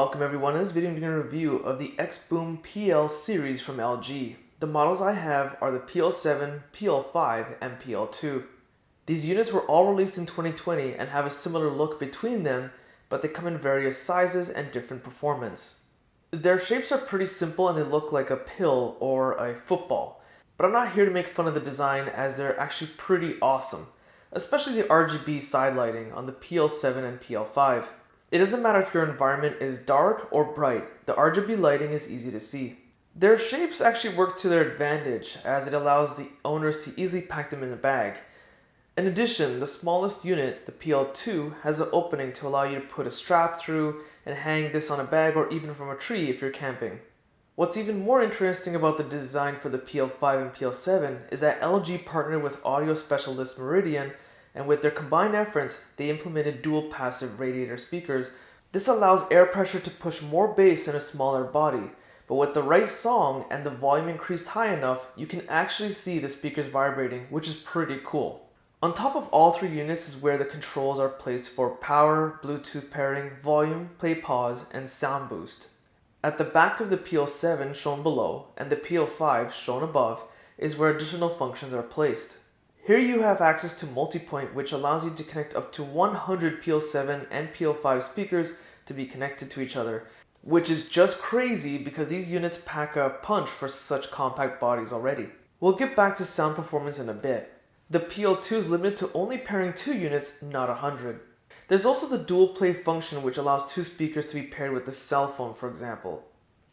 Welcome everyone. In this video I'm doing a review of the XBOOM PL series from LG. The models I have are the PL7, PL5 and PL2. These units were all released in 2020 and have a similar look between them, but they come in various sizes and different performance. Their shapes are pretty simple and they look like a pill or a football, but I'm not here to make fun of the design as they're actually pretty awesome, especially the RGB side lighting on the PL7 and PL5. It doesn't matter if your environment is dark or bright, the RGB lighting is easy to see. Their shapes actually work to their advantage as it allows the owners to easily pack them in a bag. In addition, the smallest unit, the PL2, has an opening to allow you to put a strap through and hang this on a bag or even from a tree if you're camping. What's even more interesting about the design for the PL5 and PL7 is that LG partnered with audio specialist Meridian, and with their combined efforts, they implemented dual passive radiator speakers. This allows air pressure to push more bass in a smaller body, but with the right song and the volume increased high enough, you can actually see the speakers vibrating, which is pretty cool. On top of all three units is where the controls are placed for power, Bluetooth pairing, volume, play pause, and sound boost. At the back of the PL7 shown below and the PL5 shown above is where additional functions are placed. Here you have access to multipoint, which allows you to connect up to 100 PL7 and PL5 speakers to be connected to each other, which is just crazy because these units pack a punch for such compact bodies already. We'll get back to sound performance in a bit. The PL2 is limited to only pairing 2 units, not 100. There's also the dual play function, which allows 2 speakers to be paired with a cell phone, for example.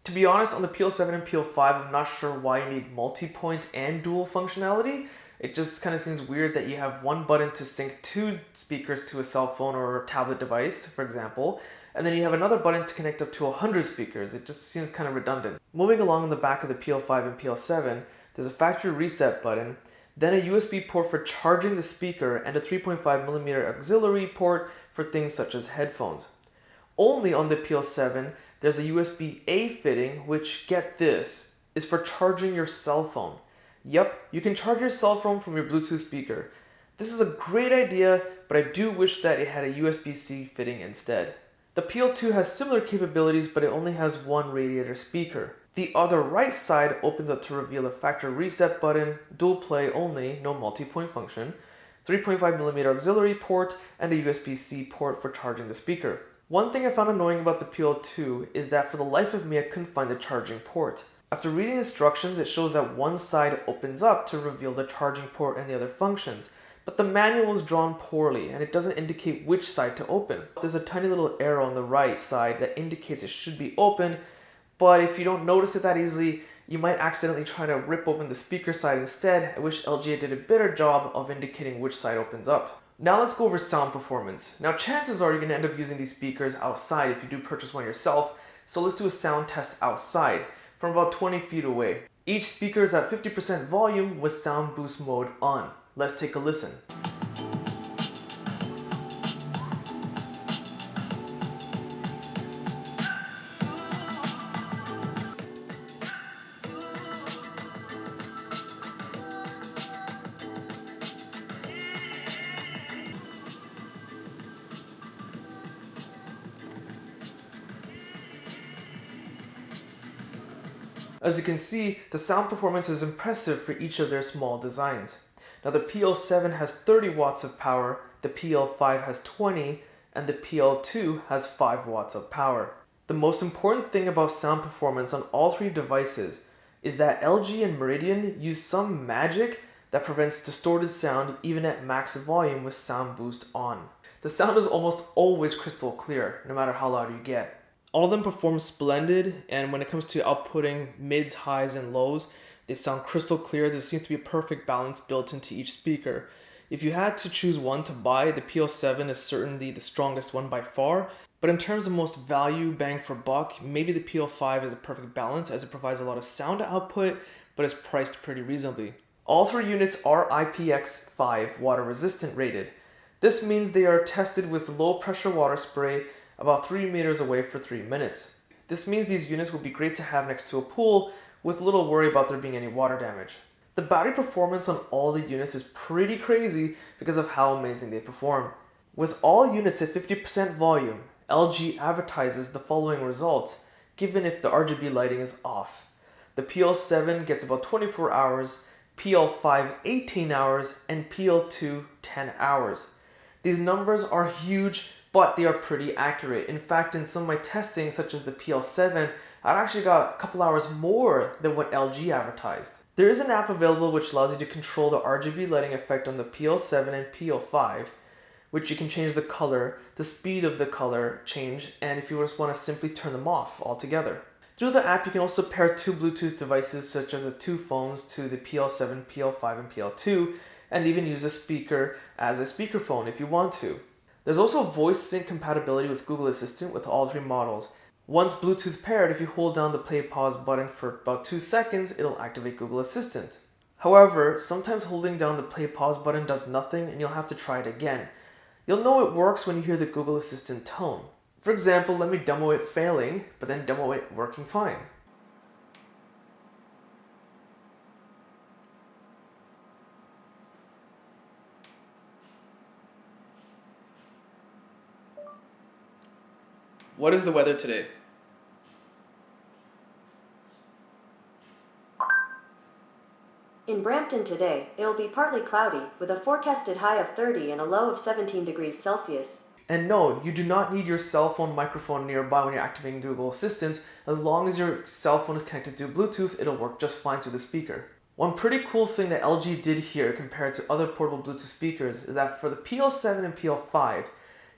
To be honest, on the PL7 and PL5, I'm not sure why you need multi-point and dual functionality. It just kind of seems weird that you have one button to sync 2 speakers to a cell phone or a tablet device, for example, and then you have another button to connect up to 100 speakers. It just seems kind of redundant. Moving along in the back of the PL5 and PL7, there's a factory reset button, then a USB port for charging the speaker, and a 3.5mm auxiliary port for things such as headphones. Only on the PL7, there's a USB-A fitting, which, get this, is for charging your cell phone. Yep, you can charge your cell phone from your Bluetooth speaker. This is a great idea, but I do wish that it had a USB-C fitting instead. The PL2 has similar capabilities, but it only has one radiator speaker. The other right side opens up to reveal a factory reset button, dual play only, no multi-point function, 3.5mm auxiliary port, and a USB-C port for charging the speaker. One thing I found annoying about the PL2 is that for the life of me I couldn't find the charging port. After reading instructions, it shows that one side opens up to reveal the charging port and the other functions, but the manual is drawn poorly and it doesn't indicate which side to open. There's a tiny little arrow on the right side that indicates it should be opened, but if you don't notice it that easily, you might accidentally try to rip open the speaker side instead. I wish LG did a better job of indicating which side opens up. Now let's go over sound performance. Now chances are you're going to end up using these speakers outside if you do purchase one yourself, so let's do a sound test outside from about 20 feet away. Each speaker is at 50% volume with sound boost mode on. Let's take a listen. As you can see, the sound performance is impressive for each of their small designs. Now the PL7 has 30 watts of power, the PL5 has 20, and the PL2 has 5 watts of power. The most important thing about sound performance on all three devices is that LG and Meridian use some magic that prevents distorted sound even at max volume with sound boost on. The sound is almost always crystal clear, no matter how loud you get. All of them perform splendid, and when it comes to outputting mids, highs, and lows, they sound crystal clear. There seems to be a perfect balance built into each speaker. If you had to choose one to buy, the PL7 is certainly the strongest one by far, but in terms of most value bang for buck, maybe the PL5 is a perfect balance as it provides a lot of sound output, but is priced pretty reasonably. All three units are IPX5 water resistant rated. This means they are tested with low pressure water spray about 3 meters away for 3 minutes. This means these units would be great to have next to a pool with little worry about there being any water damage. The battery performance on all the units is pretty crazy because of how amazing they perform. With all units at 50% volume, LG advertises the following results, given if the RGB lighting is off. The PL7 gets about 24 hours, PL5 18 hours, and PL2 10 hours. These numbers are huge, but they are pretty accurate. In fact, in some of my testing, such as the PL7, I actually got a couple hours more than what LG advertised. There is an app available which allows you to control the RGB lighting effect on the PL7 and PL5, which you can change the color, the speed of the color change, and if you just want to simply turn them off altogether. Through the app, you can also pair two Bluetooth devices, such as the two phones, to the PL7, PL5, and PL2, and even use a speaker as a speakerphone if you want to. There's also voice sync compatibility with Google Assistant with all three models. Once Bluetooth paired, if you hold down the play/pause button for about 2 seconds, it'll activate Google Assistant. However, sometimes holding down the play/pause button does nothing and you'll have to try it again. You'll know it works when you hear the Google Assistant tone. For example, let me demo it failing, but then demo it working fine. What is the weather today? In Brampton today, it'll be partly cloudy, with a forecasted high of 30 and a low of 17 degrees Celsius. And no, you do not need your cell phone microphone nearby when you're activating Google Assistant. As long as your cell phone is connected to Bluetooth, it'll work just fine through the speaker. One pretty cool thing that LG did here compared to other portable Bluetooth speakers is that for the PL7 and PL5,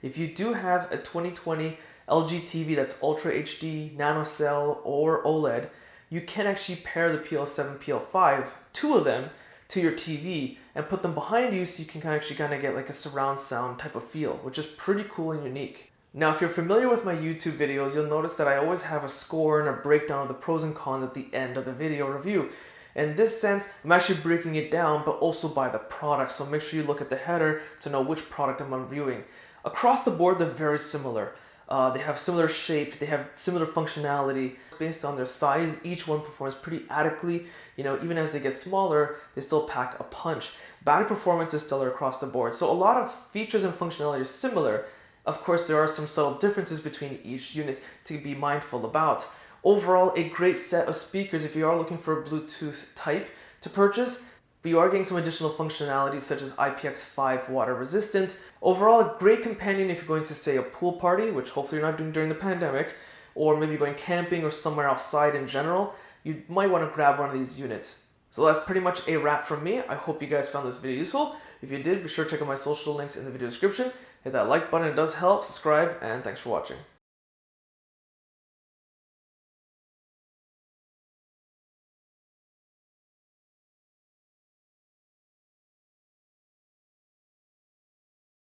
if you do have a 2020 LG TV that's Ultra HD, NanoCell, or OLED, you can actually pair the PL7, PL5, two of them, to your TV and put them behind you so you can actually get like a surround sound type of feel, which is pretty cool and unique. Now, if you're familiar with my YouTube videos, you'll notice that I always have a score and a breakdown of the pros and cons at the end of the video review. In this sense, I'm actually breaking it down, but also by the product, so make sure you look at the header to know which product I'm reviewing. Across the board, they're very similar. They have similar shape, they have similar functionality. Based on their size, each one performs pretty adequately. Even as they get smaller, they still pack a punch. Battery performance is stellar across the board. So a lot of features and functionality are similar. Of course, there are some subtle differences between each unit to be mindful about. Overall, a great set of speakers if you are looking for a Bluetooth type to purchase. But you are getting some additional functionalities such as IPX5 water resistant. Overall, a great companion if you're going to, say, a pool party, which hopefully you're not doing during the pandemic, or maybe going camping or somewhere outside in general. You might want to grab one of these units. So that's pretty much a wrap from me. I hope you guys found this video useful. If you did, be sure to check out my social links in the video description. Hit that like button, it does help. Subscribe, and thanks for watching.